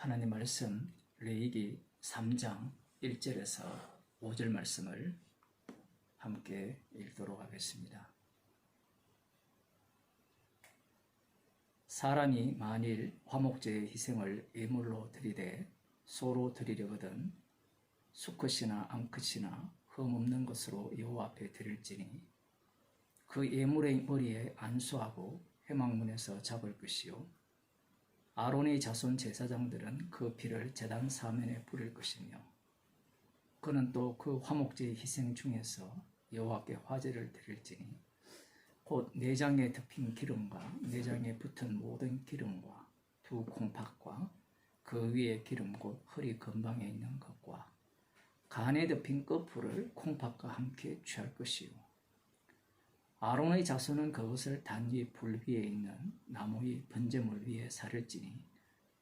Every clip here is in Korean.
하나님 말씀 레위기 3장 1절에서 5절 말씀을 함께 읽도록 하겠습니다. 사람이 만일 화목제의 희생을 예물로 드리되 소로 드리려거든 수컷이나 암컷이나 흠없는 것으로 여호와 앞에 드릴지니 그 예물의 머리에 안수하고 회막문에서 잡을 것이요 아론의 자손 제사장들은 그 피를 제단 사면에 뿌릴 것이며 그는 또 그 화목제의 희생 중에서 여호와께 화제를 드릴지니 곧 내장에 덮인 기름과 내장에 붙은 모든 기름과 두 콩팥과 그 위에 기름 곧 허리 근방에 있는 것과 간에 덮인 끝풀을 콩팥과 함께 취할 것이요 아론의 자손은 그것을 단위 불 위에 있는 나무의 번제물 위에 사를지니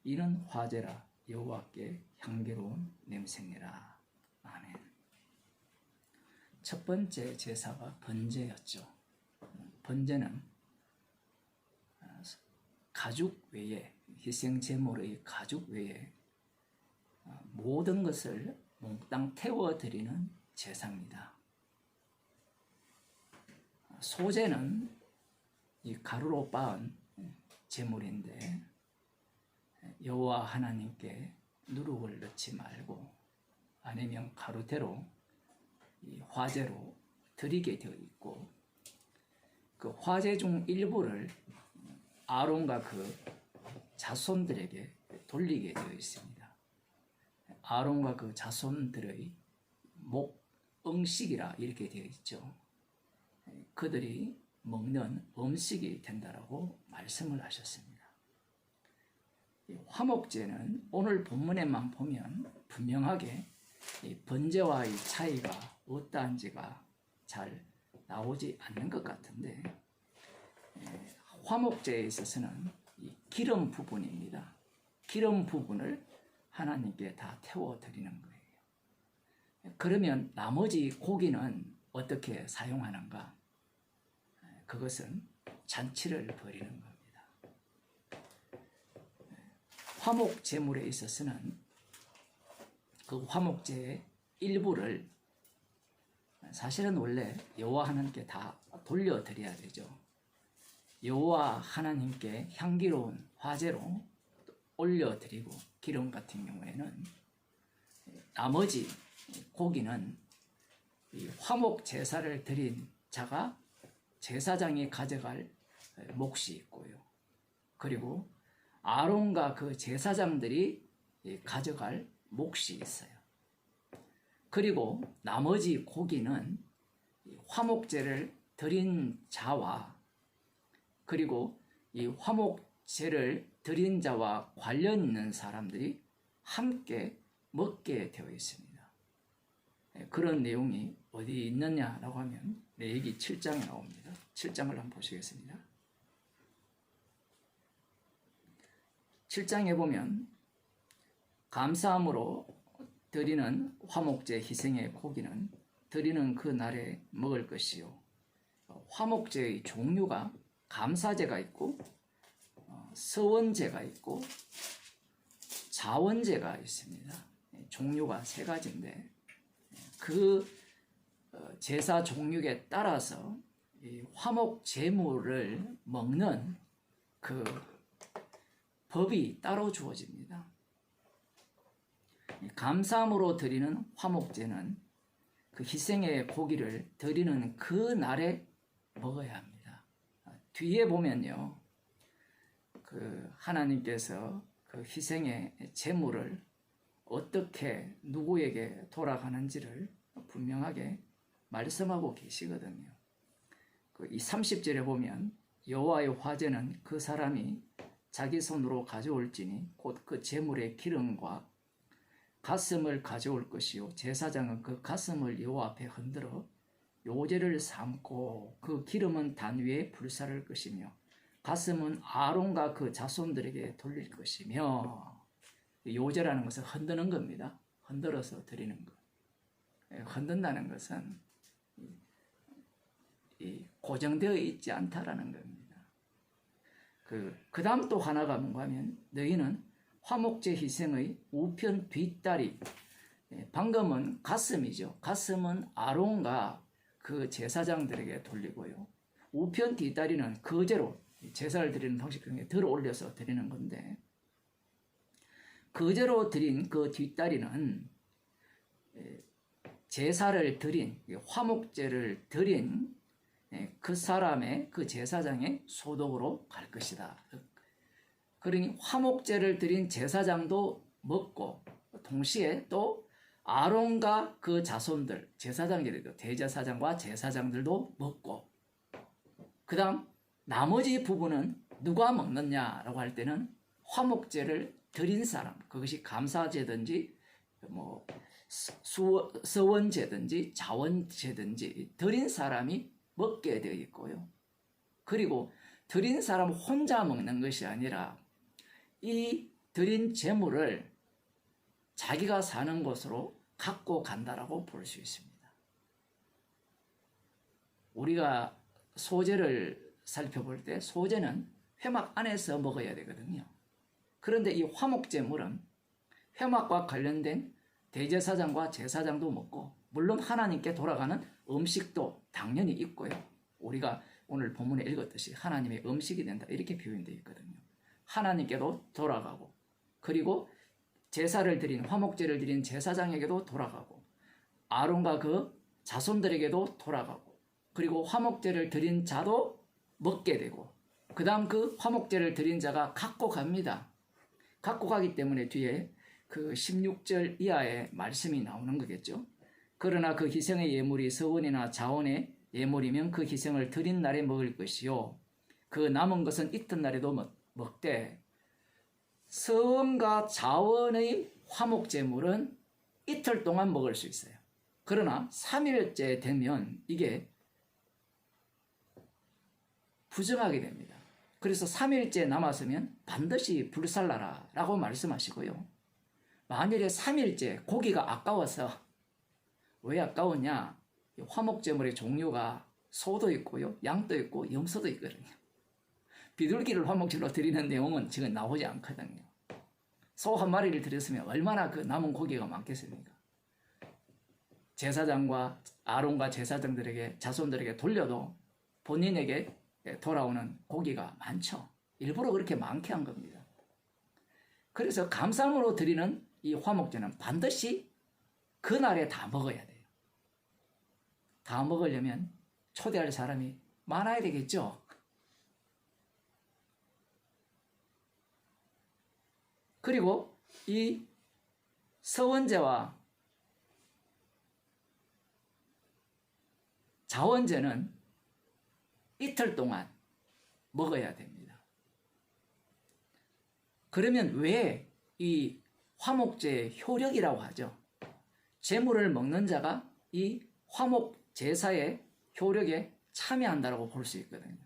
이는 화제라 여호와께 향기로운 냄새니라. 아멘. 첫 번째 제사가 번제였죠. 번제는 가죽 외에 희생 제물의 가죽 외에 모든 것을 몽땅 태워 드리는 제사입니다. 소제는 이 가루로 빻은 제물인데 여호와 하나님께 누룩을 넣지 말고 아니면 가루대로 이 화제로 드리게 되어 있고 그 화제 중 일부를 아론과 그 자손들에게 돌리게 되어 있습니다. 아론과 그 자손들의 목응식이라 이렇게 되어 있죠. 그들이 먹는 음식이 된다라고 말씀을 하셨습니다. 화목제는 오늘 본문에만 보면 분명하게 번제와의 차이가 어떠한지가 잘 나오지 않는 것 같은데 화목제에 있어서는 이 기름 부분입니다. 기름 부분을 하나님께 다 태워드리는 거예요. 그러면 나머지 고기는 어떻게 사용하는가? 그것은 잔치를 벌이는 겁니다. 화목 제물에 있어서는 그 화목제의 일부를 사실은 원래 여호와 하나님께 다 돌려드려야 되죠. 여호와 하나님께 향기로운 화제로 올려드리고 기름 같은 경우에는 나머지 고기는 이 화목 제사를 드린 자가 제사장이 가져갈 몫이 있고요. 그리고 아론과 그 제사장들이 가져갈 몫이 있어요. 그리고 나머지 고기는 화목제를 드린 자와 그리고 이 화목제를 드린 자와 관련 있는 사람들이 함께 먹게 되어 있습니다. 그런 내용이 어디 있느냐라고 하면 레위기 7장에 나옵니다. 7장을 한번 보시겠습니다. 7장에 보면 감사함으로 드리는 화목제 희생의 고기는 드리는 그 날에 먹을 것이요 화목제의 종류가 감사제가 있고 서원제가 있고 자원제가 있습니다. 종류가 세 가지인데 그 제사 종류에 따라서 이 화목 제물을 먹는 그 법이 따로 주어집니다. 감사함으로 드리는 화목제는 그 희생의 고기를 드리는 그 날에 먹어야 합니다. 뒤에 보면요, 그 하나님께서 그 희생의 제물을 어떻게 누구에게 돌아가는지를 분명하게 말씀하고 계시거든요. 이 30절에 보면 여호와의 화제는 그 사람이 자기 손으로 가져올지니 곧 그 제물의 기름과 가슴을 가져올 것이요 제사장은 그 가슴을 여호와 앞에 흔들어 요제를 삶고 그 기름은 단 위에 불사를 것이며 가슴은 아론과 그 자손들에게 돌릴 것이며 요제라는 것은 흔드는 겁니다. 흔들어서 드리는 것. 흔든다는 것은 고정되어 있지 않다라는 겁니다. 그 다음 또 하나가 뭔가 하면 너희는 화목제 희생의 우편 뒷다리, 방금은 가슴이죠. 가슴은 아론과 그 제사장들에게 돌리고요. 우편 뒷다리는 거제로 제사를 드리는 방식 중에 들어 올려서 드리는 건데, 거제로 드린 그 뒷다리는 제사를 드린, 화목제를 드린 그 사람의, 그 제사장의 소독으로 갈 것이다. 그러니 화목제를 드린 제사장도 먹고, 동시에 또 아론과 그 자손들, 제사장들도, 대제사장과 제사장들도 먹고, 그 다음 나머지 부분은 누가 먹느냐라고 할 때는 화목제를 드린 사람, 그것이 감사제든지 뭐 서원제든지 자원제든지 드린 사람이 먹게 되어 있고요. 그리고 드린 사람 혼자 먹는 것이 아니라 이 드린 재물을 자기가 사는 곳으로 갖고 간다라고 볼 수 있습니다. 우리가 소제를 살펴볼 때 소제는 회막 안에서 먹어야 되거든요. 그런데 이 화목제물은 회막과 관련된 대제사장과 제사장도 먹고, 물론 하나님께 돌아가는 음식도 당연히 있고요. 우리가 오늘 본문에 읽었듯이 하나님의 음식이 된다, 이렇게 표현되어 있거든요. 하나님께도 돌아가고, 그리고 제사를 드린, 화목제를 드린 제사장에게도 돌아가고, 아론과 그 자손들에게도 돌아가고, 그리고 화목제를 드린 자도 먹게 되고, 그 다음 그 화목제를 드린 자가 갖고 갑니다. 갖고 가기 때문에 뒤에 그 16절 이하의 말씀이 나오는 거겠죠. 그러나 그 희생의 예물이 서원이나 자원의 예물이면 그 희생을 드린 날에 먹을 것이요, 그 남은 것은 이튿날에도 먹되, 서원과 자원의 화목제물은 이틀 동안 먹을 수 있어요. 그러나 3일째 되면 이게 부정하게 됩니다. 그래서 3일째 남았으면 반드시 불살라라 라고 말씀하시고요. 만일에 3일째 고기가 아까워서, 왜 아까웠냐? 화목제물의 종류가 소도 있고요, 양도 있고 염소도 있거든요. 비둘기를 화목제로 드리는 내용은 지금 나오지 않거든요. 소 한 마리를 드렸으면 얼마나 그 남은 고기가 많겠습니까? 제사장과 아론과 제사장들에게, 자손들에게 돌려도 본인에게 돌아오는 고기가 많죠. 일부러 그렇게 많게 한 겁니다. 그래서 감사함으로 드리는 이 화목제는 반드시 그날에 다 먹어야 돼요. 다 먹으려면 초대할 사람이 많아야 되겠죠. 그리고 이 서원제와 자원제는 이틀 동안 먹어야 됩니다. 그러면 왜 이 화목제의 효력이라고 하죠? 제물을 먹는 자가 이 화목 제사의 효력에 참여한다고 볼 수 있거든요.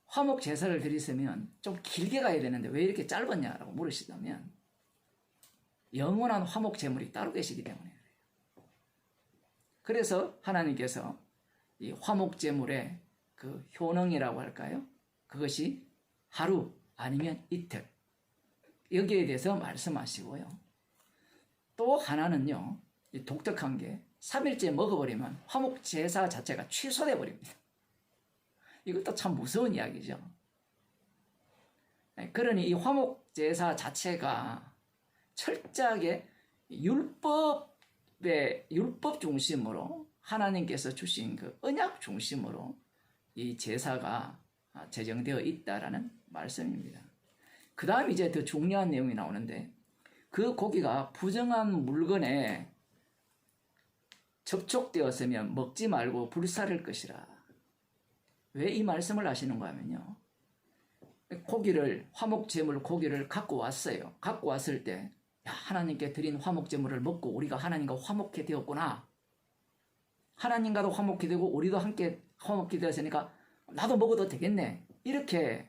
화목 제사를 드리시면 좀 길게 가야 되는데 왜 이렇게 짧았냐라고 물으시다면, 영원한 화목 제물이 따로 계시기 때문에 그래요. 그래서 하나님께서 이 화목 제물의 그 효능이라고 할까요? 그것이 하루 아니면 이틀, 여기에 대해서 말씀하시고요. 또 하나는요, 독특한 게 3일째 먹어버리면 화목 제사 자체가 취소돼 버립니다. 이것도 참 무서운 이야기죠. 그러니 이 화목 제사 자체가 철저하게 율법 중심으로, 하나님께서 주신 그 언약 중심으로 이 제사가 제정되어 있다라는 말씀입니다. 그 다음 이제 더 중요한 내용이 나오는데, 그 고기가 부정한 물건에 접촉되었으면 먹지 말고 불사를 것이라. 왜 이 말씀을 하시는가 하면요, 고기를, 화목제물 고기를 갖고 왔어요. 갖고 왔을 때, 야, 하나님께 드린 화목제물을 먹고 우리가 하나님과 화목해 되었구나, 하나님과도 화목해 되고 우리도 함께 화목해 되었으니까 나도 먹어도 되겠네, 이렇게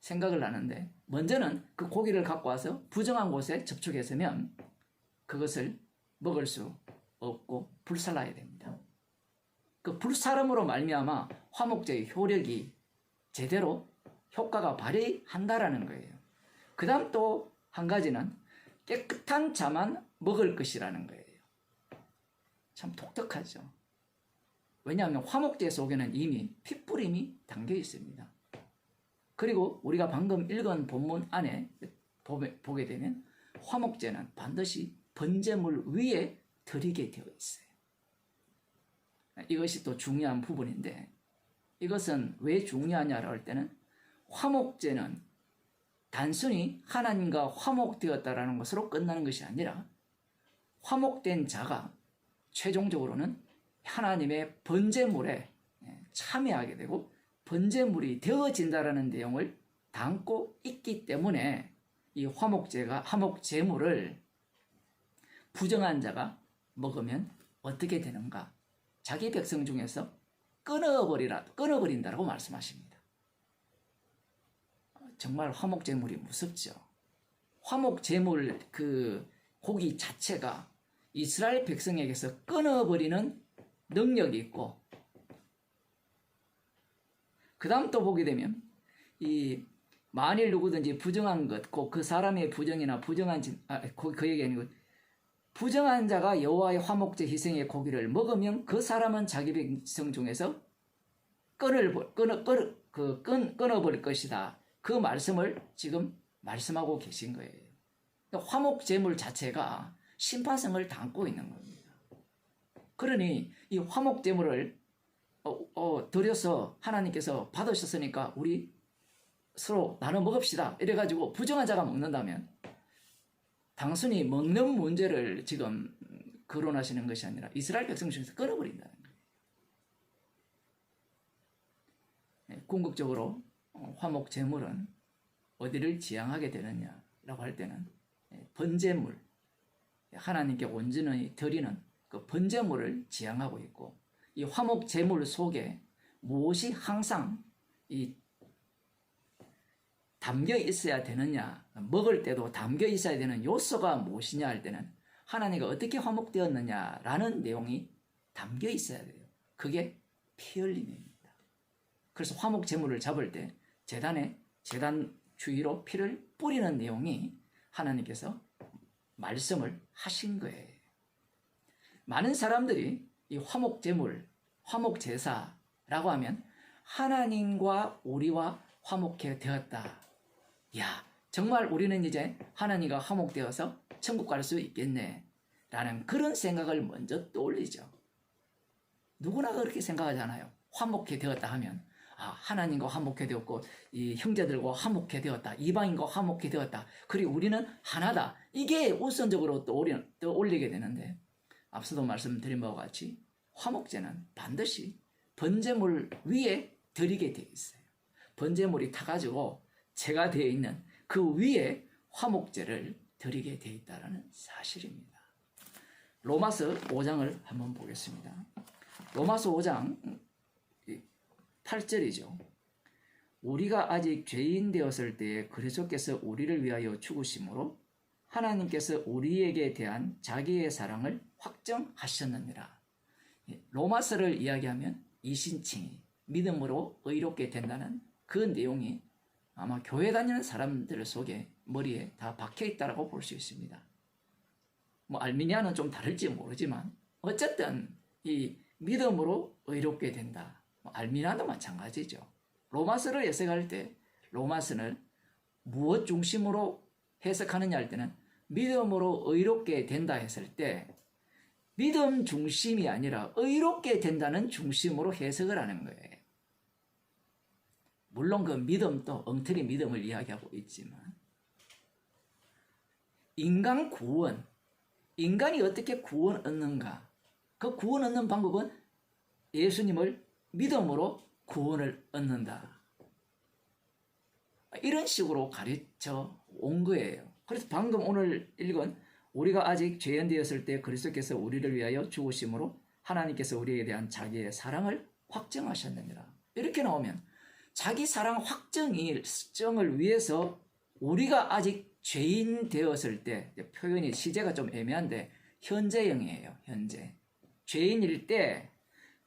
생각을 하는데, 먼저는 그 고기를 갖고 와서 부정한 곳에 접촉했으면 그것을 먹을 수 없고 불살라야 됩니다. 그 불사름으로 말미암아 화목제의 효력이 제대로 효과가 발휘한다라는 거예요. 그 다음 또 한 가지는 깨끗한 자만 먹을 것이라는 거예요. 참 독특하죠. 왜냐하면 화목제 속에는 이미 핏부림이 담겨 있습니다. 그리고 우리가 방금 읽은 본문 안에 보게 되면 화목제는 반드시 번제물 위에 드리게 되어 있어요. 이것이 또 중요한 부분인데, 이것은 왜 중요하냐라고 할 때는 화목제는 단순히 하나님과 화목되었다라는 것으로 끝나는 것이 아니라 화목된 자가 최종적으로는 하나님의 번제물에 참여하게 되고 번제물이 되어진다라는 내용을 담고 있기 때문에 이 화목제물을 부정한 자가 먹으면 어떻게 되는가? 자기 백성 중에서 끊어버린다라고 말씀하십니다. 정말 화목제물이 무섭죠. 화목제물 그 고기 자체가 이스라엘 백성에게서 끊어버리는 능력이 있고, 그 다음 또 보게 되면 이 만일 누구든지 부정한 것, 꼭 그 사람의 부정이나 부정한 그 얘기 아니고 부정한 자가 여호와의 화목제 희생의 고기를 먹으면 그 사람은 자기 백성 중에서 끊어버릴 것이다. 그 말씀을 지금 말씀하고 계신 거예요. 그러니까 화목제물 자체가 심판성을 담고 있는 겁니다. 그러니 이 화목제물을 드려서 하나님께서 받으셨으니까 우리 서로 나눠 먹읍시다 이래가지고 부정한 자가 먹는다면 단순히 먹는 문제를 지금 거론하시는 것이 아니라 이스라엘 백성 중에서 끊어버린다는 거예요. 궁극적으로 화목제물은 어디를 지향하게 되느냐라고 할 때는 번제물, 하나님께 온전히 드리는 그 번제물을 지향하고 있고, 이 화목제물 속에 무엇이 항상 이 담겨 있어야 되느냐, 먹을 때도 담겨 있어야 되는 요소가 무엇이냐 할 때는 하나님과 어떻게 화목되었느냐라는 내용이 담겨 있어야 돼요. 그게 피 흘림입니다. 그래서 화목제물을 잡을 때 제단 주위로 피를 뿌리는 내용이 하나님께서 말씀을 하신 거예요. 많은 사람들이 이 화목제물, 화목제사라고 하면 하나님과 우리와 화목해 되었다. 야, 정말 우리는 이제 하나님과 화목되어서 천국 갈 수 있겠네 라는 그런 생각을 먼저 떠올리죠. 누구나 그렇게 생각하잖아요. 화목해 되었다 하면 하나님과 화목해 되었고 이 형제들과 화목해 되었다. 이방인과 화목해 되었다. 그리고 우리는 하나다. 이게 우선적으로 떠올리게 되는데, 앞서도 말씀드린 바와 같이 화목제는 반드시 번제물 위에 드리게 되어 있어요. 번제물이 타가지고 제가 되어 있는 그 위에 화목제를 드리게 되어 있다는 사실입니다. 로마서 5장을 한번 보겠습니다. 로마서 5장 8절이죠. 우리가 아직 죄인 되었을 때에 그리스도께서 우리를 위하여 죽으심으로 하나님께서 우리에게 대한 자기의 사랑을 확정하셨느니라. 로마서를 이야기하면 이신칭이 믿음으로 의롭게 된다는 그 내용이 아마 교회 다니는 사람들 속에 머리에 다 박혀 있다고 볼 수 있습니다. 알미니아는 좀 다를지 모르지만 어쨌든 이 믿음으로 의롭게 된다. 알미니아도 마찬가지죠. 로마서를 해석할 때 로마서는 무엇 중심으로 해석하느냐 할 때는 믿음으로 의롭게 된다 했을 때 믿음 중심이 아니라 의롭게 된다는 중심으로 해석을 하는 거예요. 물론 그 믿음도 엉터리 믿음을 이야기하고 있지만, 인간 구원, 인간이 어떻게 구원 얻는가? 그 구원 얻는 방법은 예수님을 믿음으로 구원을 얻는다. 이런 식으로 가르쳐 온 거예요. 그래서 방금 오늘 읽은 우리가 아직 죄인 되었을 때 그리스도께서 우리를 위하여 죽으심으로 하나님께서 우리에 대한 자기의 사랑을 확정하셨느니라. 이렇게 나오면 자기 사랑 확정을 위해서 우리가 아직 죄인 되었을 때, 표현이 시제가 좀 애매한데 현재형이에요. 현재. 죄인일 때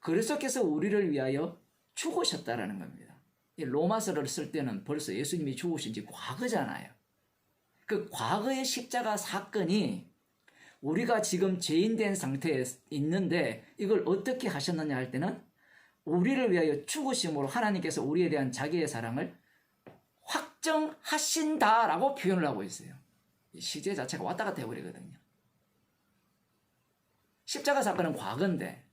그리스도께서 우리를 위하여 죽으셨다라는 겁니다. 로마서를 쓸 때는 벌써 예수님이 죽으신 지 과거잖아요. 그 과거의 십자가 사건이 우리가 지금 죄인된 상태에 있는데 이걸 어떻게 하셨느냐 할 때는 우리를 위하여 죽으심으로 하나님께서 우리에 대한 자기의 사랑을 확정하신다라고 표현을 하고 있어요. 시제 자체가 왔다 갔다 해버리거든요. 십자가 사건은 과거인데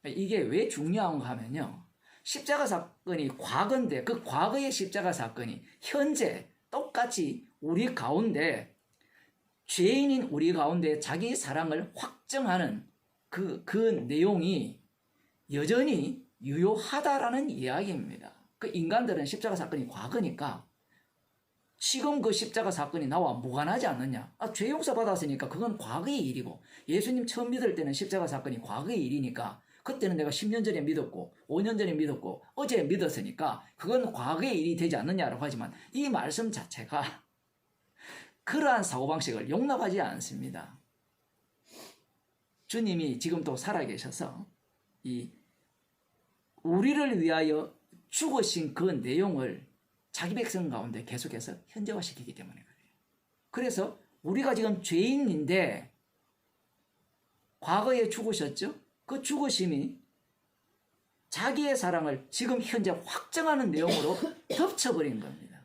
이게 왜 중요한가 하면요. 십자가 사건이 과거인데 그 과거의 십자가 사건이 현재 똑같이 우리 가운데 죄인인 우리 가운데 자기 사랑을 확정하는 그 내용이 여전히 유효하다라는 이야기입니다. 그 인간들은 십자가 사건이 과거니까 지금 그 십자가 사건이 나와 무관하지 않느냐. 죄 용서 받았으니까 그건 과거의 일이고 예수님 처음 믿을 때는 십자가 사건이 과거의 일이니까 그때는 내가 10년 전에 믿었고 5년 전에 믿었고 어제 믿었으니까 그건 과거의 일이 되지 않느냐라고 하지만 이 말씀 자체가 그러한 사고방식을 용납하지 않습니다. 주님이 지금도 살아계셔서 이 우리를 위하여 죽으신 그 내용을 자기 백성 가운데 계속해서 현재화시키기 때문에 그래요. 그래서 우리가 지금 죄인인데 과거에 죽으셨죠? 그 죽으심이 자기의 사랑을 지금 현재 확정하는 내용으로 덮쳐버린 겁니다.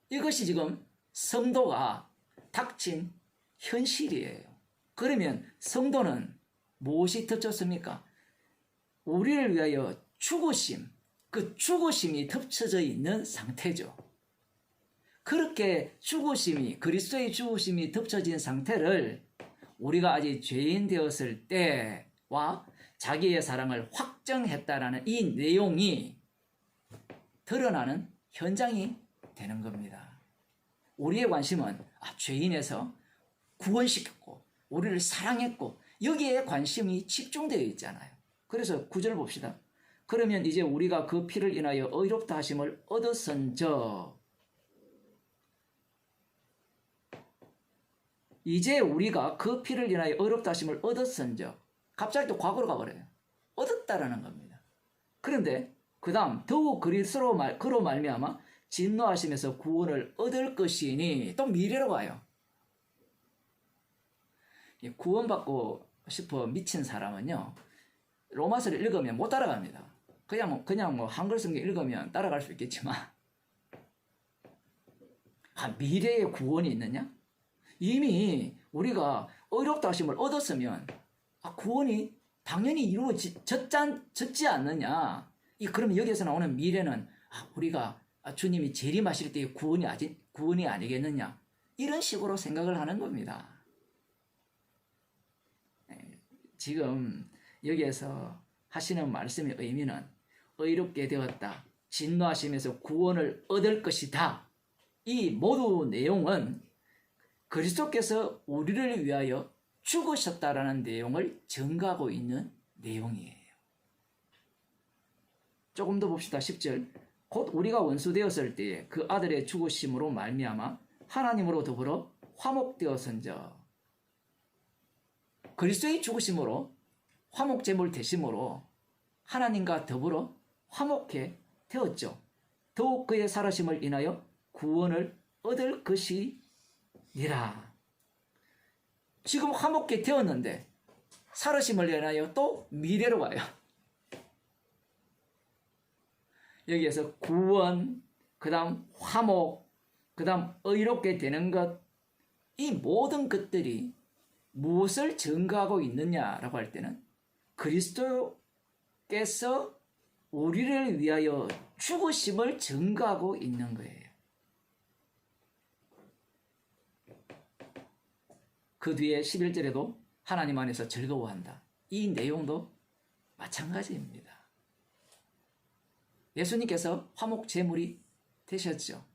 이것이 지금 성도가 닥친 현실이에요. 그러면 성도는 무엇이 덮쳤습니까? 우리를 위하여 죽으심, 그 죽으심이 덮쳐져 있는 상태죠. 그렇게 죽으심이, 그리스도의 죽으심이 덮쳐진 상태를 우리가 아직 죄인 되었을 때와 자기의 사랑을 확정했다라는 이 내용이 드러나는 현장이 되는 겁니다. 우리의 관심은 죄인에서 구원시켰고 우리를 사랑했고 여기에 관심이 집중되어 있잖아요. 그래서 9절 봅시다. 그러면 이제 우리가 그 피를 인하여 의롭다 하심을 얻었은저 이제 우리가 그 피를 인하여 의롭다 하심을 얻었은저 갑자기 또 과거로 가버려요. 얻었다라는 겁니다. 그런데 그 다음 더욱 그리스도로 말미암아 진노하심에서 구원을 얻을 것이니 또 미래로 가요. 구원받고 싶어 미친 사람은요 로마서를 읽으면 못 따라갑니다. 그냥 뭐 한글 성경 읽으면 따라갈 수 있겠지만 미래에 구원이 있느냐? 이미 우리가 의롭다 하심을 얻었으면 구원이 당연히 이루어졌지 않느냐? 그러면 여기에서 나오는 미래는 우리가 주님이 재림하실 때의 구원이 아니겠느냐? 이런 식으로 생각을 하는 겁니다. 지금 여기에서 하시는 말씀의 의미는 의롭게 되었다, 진노하심에서 구원을 얻을 것이다. 이 모든 내용은 그리스도께서 우리를 위하여 죽으셨다라는 내용을 증거하고 있는 내용이에요. 조금 더 봅시다. 10절. 곧 우리가 원수 되었을 때에 그 아들의 죽으심으로 말미암아 하나님으로 더불어 화목되었은저. 그리스도의 죽으심으로 화목제물 되심으로 하나님과 더불어 화목해 되었죠. 더욱 그의 살아심을 인하여 구원을 얻을 것이니라. 지금 화목해 되었는데 살아심을 인하여 또 미래로 가요. 여기에서 구원, 그 다음 화목, 그 다음 의롭게 되는 것, 이 모든 것들이 무엇을 증거하고 있느냐라고 할 때는 그리스도께서 우리를 위하여 죽으심을 증거하고 있는 거예요. 그 뒤에 11절에도 하나님 안에서 즐거워한다. 이 내용도 마찬가지입니다. 예수님께서 화목 제물이 되셨죠.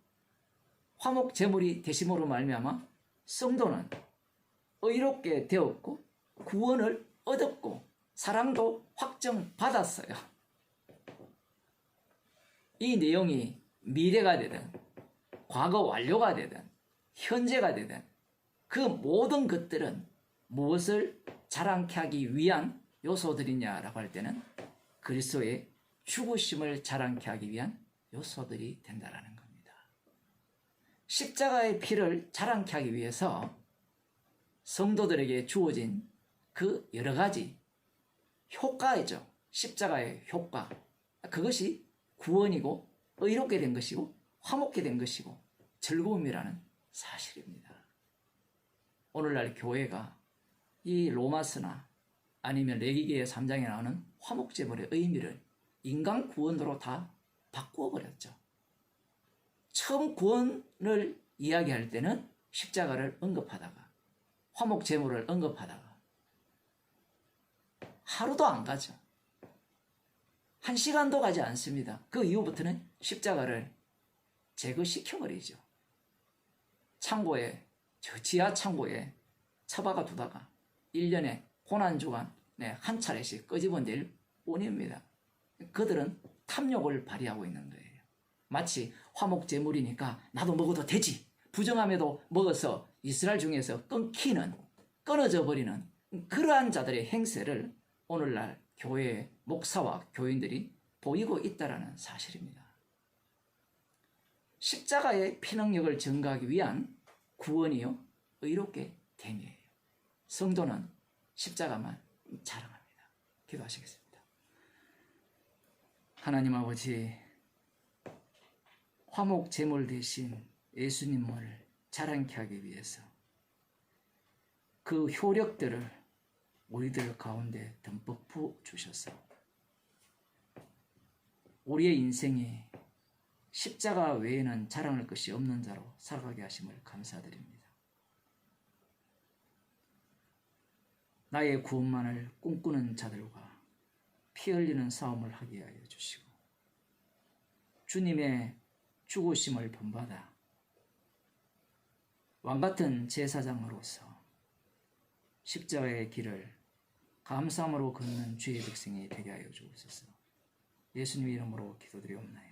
화목 제물이 되심으로 말미암아 성도는 의롭게 되었고 구원을 얻었고 사랑도 확정받았어요. 이 내용이 미래가 되든 과거 완료가 되든 현재가 되든 그 모든 것들은 무엇을 자랑케 하기 위한 요소들이냐라고 할 때는 그리스도의 죽으심을 자랑케 하기 위한 요소들이 된다라는 겁니다. 십자가의 피를 자랑케 하기 위해서 성도들에게 주어진 그 여러 가지 효과이죠. 십자가의 효과. 그것이 구원이고 의롭게 된 것이고 화목게 된 것이고 즐거움이라는 사실입니다. 오늘날 교회가 이 로마서나 아니면 레위기의 3장에 나오는 화목제물의 의미를 인간 구원으로 다 바꾸어 버렸죠. 처음 구원을 이야기할 때는 십자가를 언급하다가 화목제물을 언급하다가 하루도 안 가죠. 1시간도 가지 않습니다. 그 이후부터는 십자가를 제거시켜버리죠. 창고에, 저 지하 창고에 처박아 두다가 1년에 고난주간 한 차례씩 끄집어낼 뿐입니다. 그들은 탐욕을 발휘하고 있는 거예요. 마치 화목제물이니까 나도 먹어도 되지. 부정함에도 먹어서 이스라엘 중에서 끊어져 버리는 그러한 자들의 행세를 오늘날 교회의 목사와 교인들이 보이고 있다는 사실입니다. 십자가의 피능력을 증거하기 위한 구원이요 의롭게 됨이에요. 성도는 십자가만 자랑합니다. 기도하시겠습니다. 하나님 아버지, 화목 제물 대신 예수님을 자랑케 하기 위해서 그 효력들을 우리들 가운데 듬뿍 부어주셔서 우리의 인생이 십자가 외에는 자랑할 것이 없는 자로 살아가게 하심을 감사드립니다. 나의 구원만을 꿈꾸는 자들과 피 흘리는 싸움을 하게 하여 주시고 주님의 죽으심을 본받아 왕같은 제사장으로서 십자가의 길을 감사함으로 걷는 주의 백성이 되게 하여 주옵소서. 예수님의 이름으로 기도드리옵나이다.